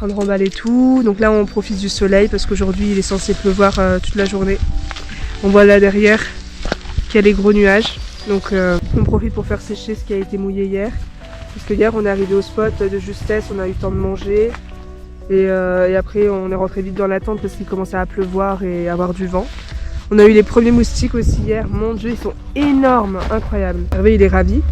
train de remballer tout. Donc là on profite du soleil parce qu'aujourd'hui il est censé pleuvoir toute la journée. On voit là derrière qu'il y a des gros nuages. Donc on profite pour faire sécher ce qui a été mouillé hier. Parce que hier on est arrivé au spot de justesse, on a eu le temps de manger. Et après on est rentré vite dans la tente parce qu'il commençait à pleuvoir et à avoir du vent. On a eu les premiers moustiques aussi hier, mon dieu ils sont énormes, incroyables. Hervé il est ravi.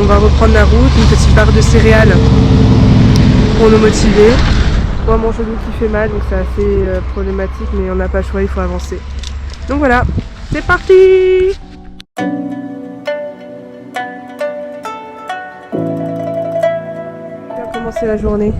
On va reprendre la route, une petite barre de céréales pour nous motiver. Moi mon genou qui fait mal donc c'est assez problématique mais on n'a pas le choix, il faut avancer. Donc voilà, c'est parti! On va commencer la journée.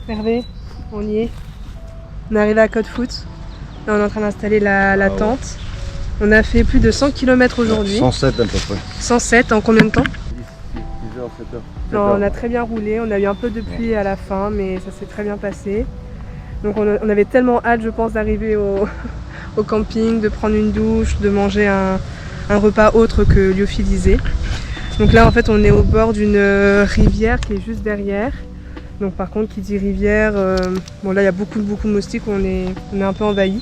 Hervé, on y est. On est arrivé à Côte-Foot. Là, on est en train d'installer la tente. On a fait plus de 100 km aujourd'hui. 107 à peu près. 107 en combien de temps? 10 heures, 7 heures. Non, on a très bien roulé. On a eu un peu de pluie à la fin, mais ça s'est très bien passé. Donc on avait tellement hâte, je pense, d'arriver au camping, de prendre une douche, de manger un repas autre que lyophilisé. Donc là, en fait, on est au bord d'une rivière qui est juste derrière. Donc par contre qui dit rivière, bon là il y a beaucoup de moustiques, on est un peu envahi.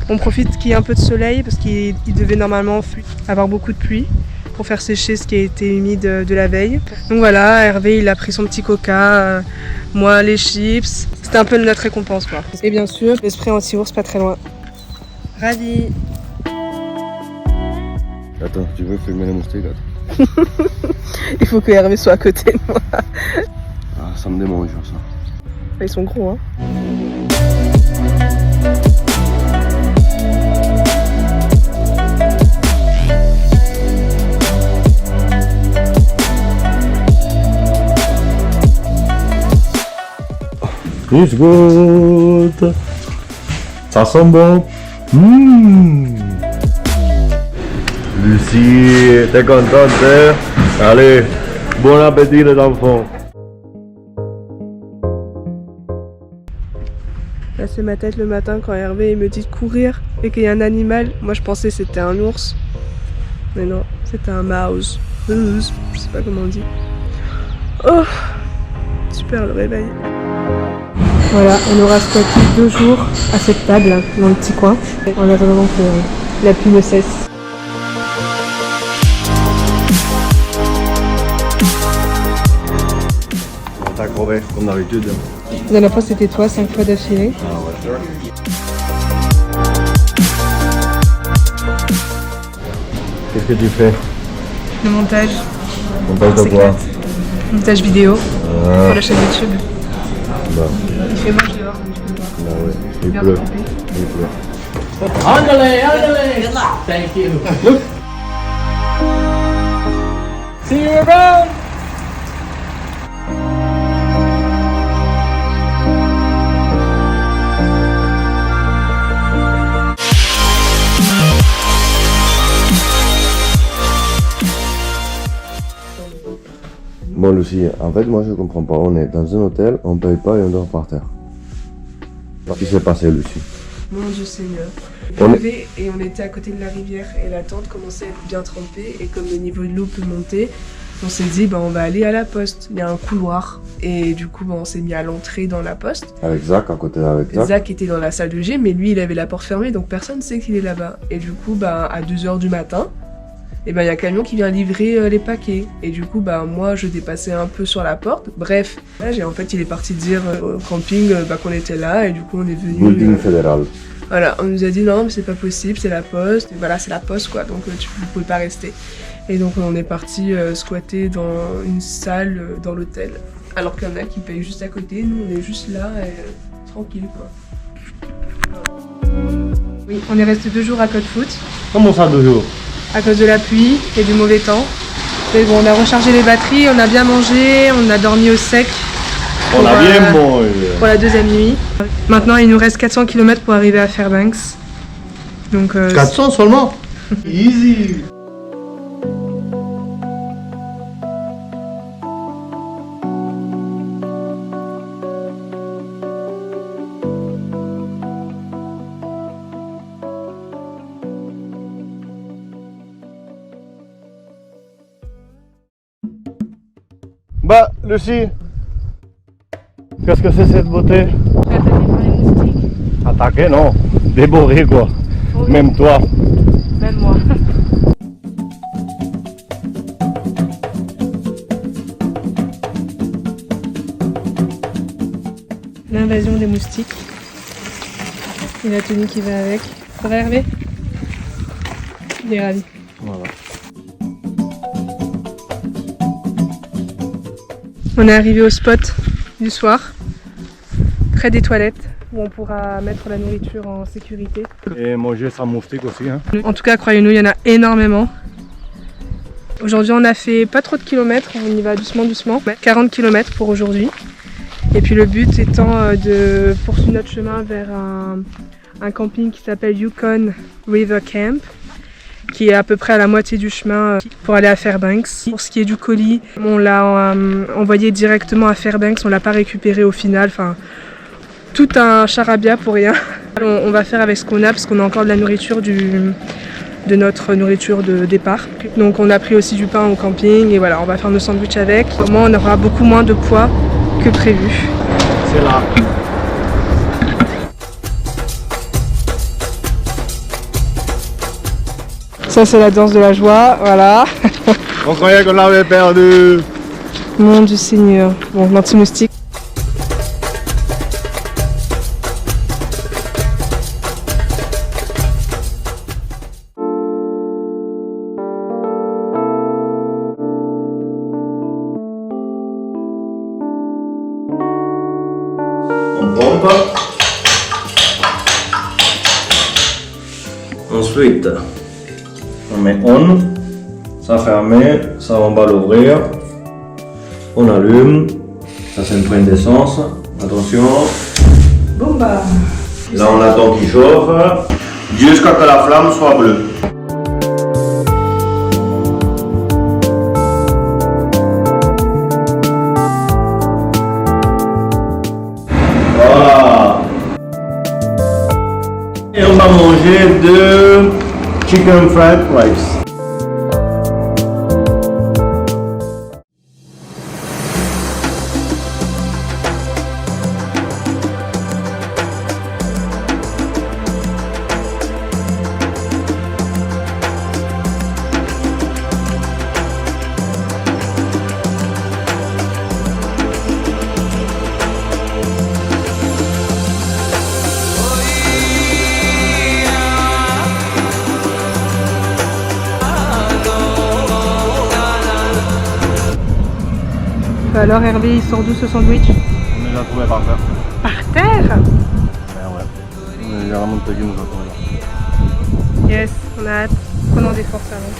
On profite qu'il y ait un peu de soleil parce qu'il devait normalement avoir beaucoup de pluie pour faire sécher ce qui a été humide de la veille. Donc voilà, Hervé il a pris son petit coca, moi les chips, c'était un peu notre récompense quoi. Et bien sûr, le spray anti-ours pas très loin. Ravi. Attends, tu veux filmer les moustiques? Attends. Il faut que Hervé soit à côté de moi. Ah, ça me démange ça. Ils sont gros hein. It's good. Ça sent bon. Lucie, t'es contente? Allez, bon appétit les enfants. Là c'est ma tête le matin quand Hervé il me dit de courir et qu'il y a un animal. Moi je pensais que c'était un ours. Mais non, c'était un mouse. Je sais pas comment on dit. Oh, super le réveil. Voilà, on aura squatté 2 jours à cette table dans le petit coin. En attendant que la pluie ne cesse. On t'a crevé comme d'habitude. La dernière fois c'était toi 5 fois d'affilée. Ah ouais. Qu'est-ce que tu fais? Le montage. Montage de quoi? Montage vidéo pour la chaîne YouTube. Bah. Il fait moche dehors, donc je peux pas. Bah ouais, il Bien pleut. trempé. Il pleut. Andale. Thank you. See you around. Bon Lucie, en fait moi je comprends pas, on est dans un hôtel, on paye pas et on dort par terre. Qu'est-ce qui s'est passé Lucie? Mon Dieu Seigneur. On On est- avait et on était à côté de la rivière et la tente commençait à être bien trempée et comme le niveau de l'eau peut monter, on s'est dit on va aller à la poste. Il y a un couloir et du coup on s'est mis à l'entrée dans la poste. Avec Zach, à côté avec Zach. Zach était dans la salle de gym mais lui il avait la porte fermée donc personne ne sait qu'il est là-bas. Et du coup à 2 h du matin, il y a un camion qui vient livrer les paquets. Et du coup, moi, je dépassais un peu sur la porte. Bref, en fait, il est parti dire au camping qu'on était là. Et du coup, on est venu. Building fédéral. Voilà, on nous a dit non, mais c'est pas possible, c'est la poste. Et voilà, c'est la poste, quoi. Donc, vous pouvez pas rester. Et donc, on est parti squatter dans une salle dans l'hôtel. Alors qu'il y en a qui payent juste à côté. Nous, on est juste là, tranquille, quoi. Oui, on est resté 2 jours à Côte-Foot. Comment ça 2 jours? À cause de la pluie et du mauvais temps. Mais bon, on a rechargé les batteries, on a bien mangé, on a dormi au sec. On a bien mangé. pour la deuxième nuit. Maintenant, il nous reste 400 km pour arriver à Fairbanks. Donc, 400 seulement. Easy. Bah, Lucie, qu'est-ce que c'est cette beauté? attaqué par les moustiques. Attaqué, non. Dévoré, quoi. Oui. Même toi. Même moi. L'invasion des moustiques. Et la tenue qui va avec. Ça va, Hervé? Il est ravi. Voilà. On est arrivé au spot du soir, près des toilettes, où on pourra mettre la nourriture en sécurité. Et manger sans moustique aussi, hein. En tout cas, croyez-nous, il y en a énormément. Aujourd'hui, on a fait pas trop de kilomètres, on y va doucement, doucement. 40 km pour aujourd'hui. Et puis le but étant de poursuivre notre chemin vers un camping qui s'appelle Yukon River Camp, qui est à peu près à la moitié du chemin pour aller à Fairbanks. Pour ce qui est du colis, on l'a envoyé directement à Fairbanks, on l'a pas récupéré au final. Enfin, tout un charabia pour rien. On va faire avec ce qu'on a parce qu'on a encore de la nourriture de notre nourriture de départ. Donc on a pris aussi du pain au camping et voilà, on va faire nos sandwichs avec. Au moins on aura beaucoup moins de poids que prévu. C'est là. Ça c'est la danse de la joie, voilà. On croyait qu'on l'avait perdu. Mon du Seigneur. Bon, l'anti-moustique. On pompe. Ensuite, on met on. Ça fermé, ça on va l'ouvrir. On allume. Ça c'est une pointe d'essence. Attention. Bon bah. Là on attend qu'il chauffe. Jusqu'à que la flamme soit bleue. Voilà. Et on va manger de chicken fried rice. Alors Hervé, il sort d'où ce sandwich? On l'a trouvé par terre. Par terre? Ben ouais. On est généralement de nous a trouvé là. Yes, on a hâte. Prenons des forces avant.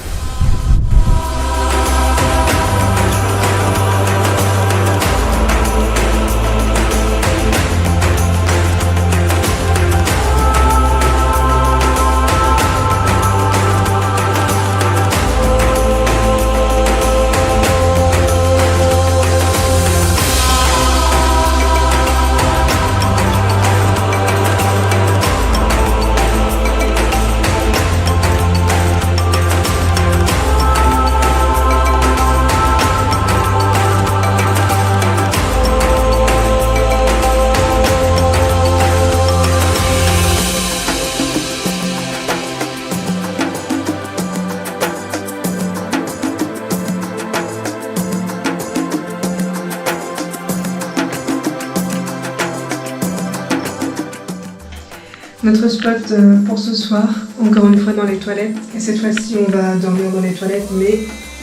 Notre spot pour ce soir, encore une fois dans les toilettes. Et cette fois-ci, on va dormir dans les toilettes, mais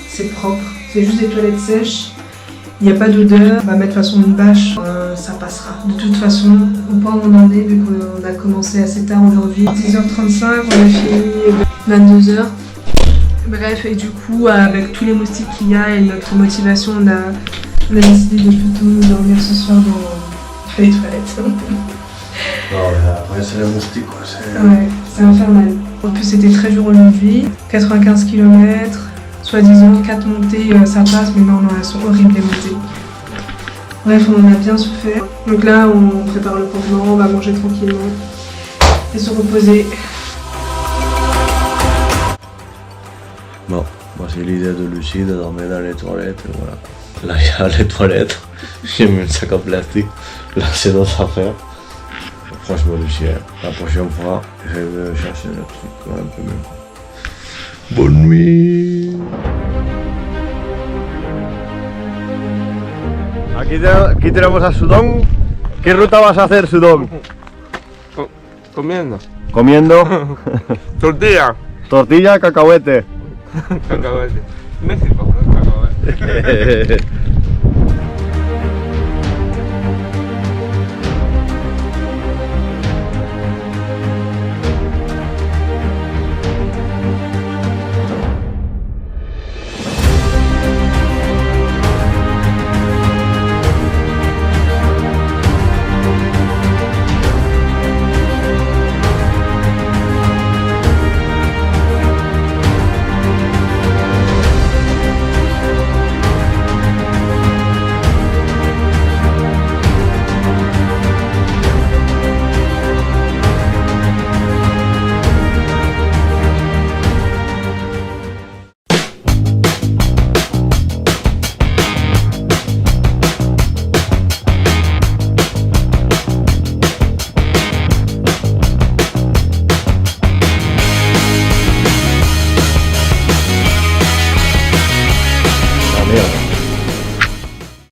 c'est propre. C'est juste des toilettes sèches. Il n'y a pas d'odeur. On va mettre de toute façon une bâche, ça passera. De toute façon, on peut en demander vu qu'on a commencé assez tard aujourd'hui. 10h35, on a fini 22h. Bref, et du coup, avec tous les moustiques qu'il y a et notre motivation, on a On a décidé de plutôt dormir ce soir dans les toilettes. Non, mais après, c'est les moustiques, quoi. Ouais, c'est infernal. En plus, c'était très dur aujourd'hui. 95 km, soi-disant 4 montées, ça passe, mais non, elles sont horribles les montées. Bref, on en a bien souffert. Donc là, on prépare le campement, on va manger tranquillement et se reposer. Bon, moi c'est l'idée de Lucie de dormir dans les toilettes, et voilà. Là il y a les toilettes, j'ai mis un sac en plastique, là c'est d'autres affaires. Franchement Lucie, la prochaine fois, je vais chercher le truc un peu mieux. Bonne nuit. Aquí tenemos a Sudón. ¿Qué ruta vas a hacer, Sudón? Comiendo. Comiendo Tortilla. tortilla, cacahuete. Cacahuete. México, cacahuete.